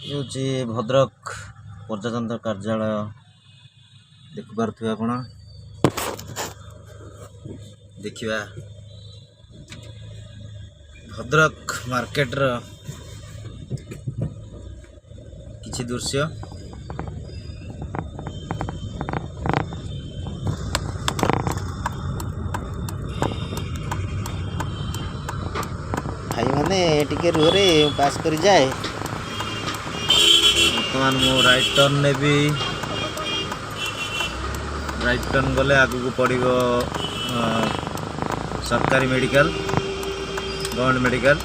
ये भद्रक प्रजातंत्र कार्यालय देखिपे आपण देखा भद्रक मार्केट किछि दृश्य भाई माने टिके रोरे पास कर जाए बर्तमान मो राइट टर्न ने भी राइट टर्न गले आगु पड़ो सरकारी मेडिकल गवर्नमेंट मेडिकल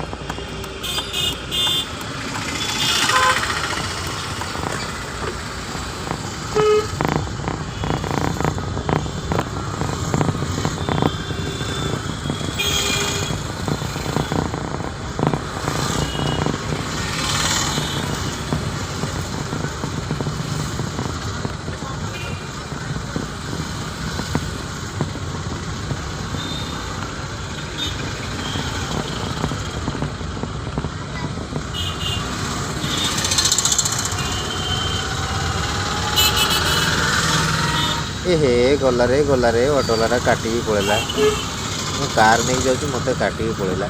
हे गलारे ऑटोला काटिक पड़ेगा मु कार नहीं जाऊँ मत काटिक पड़ेगा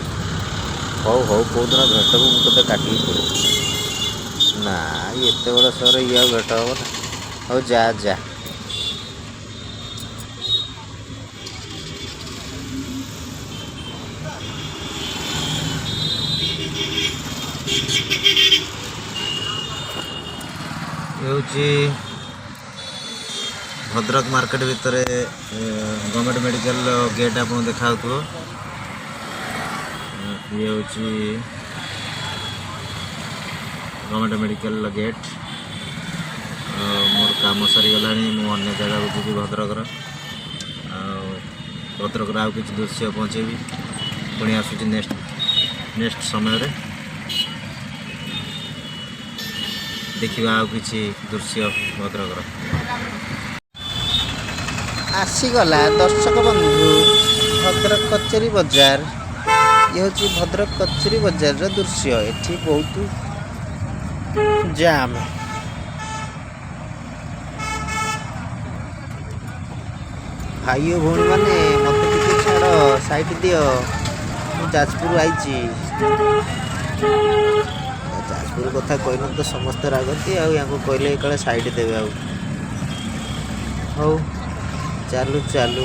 हौ हौ कौ दिन भेटबू मुझे काटिक पड़े ना एत बड़ सहर ये भेट हम ना हौ जा जा भद्रक मार्केट भितर गवर्नमेंट मेडिकल गेट आप देखा ये हूँ गवर्नमेंट मेडिकल गेट मोर काम सरीगला मुझे जगह जी भद्रकर भद्रक आउ कि दृश्य पहुँचेबी पुणी आसूँ नेक्स्ट समय देखा आउ कि दृश्य भद्रकर आसीगला दर्शक बंधु भद्रक कचेरी बजार ये हूँ भद्रक कचेरी बजार दृश्य एठी बहुत जाम भाई भौणी मैंने मत टे छाड़ साइड दियो जाजपुर आई जाजपुर कथा कहन तो समस्त रागती आगे कहले कले साइड देवे आउ चालू चालू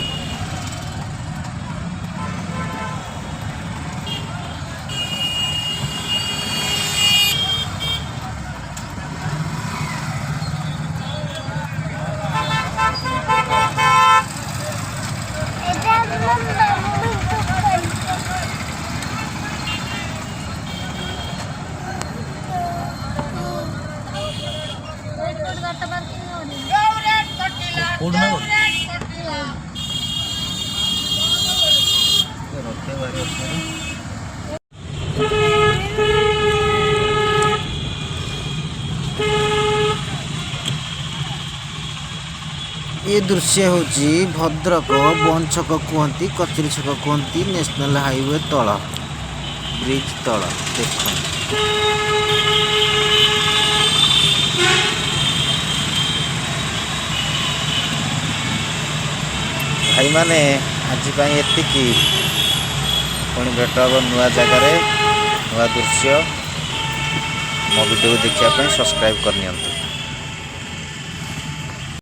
ये दृश्य हूँ भद्रक बन छक कहती कचेरी छक कहती नेशनल हाईवे तल ब्रिज तल देख भाई माने आज एतिकी पुणी भेट हम नुआ जगार नुआ दृश्य मो वीडियो देखा सब्सक्राइब करनी।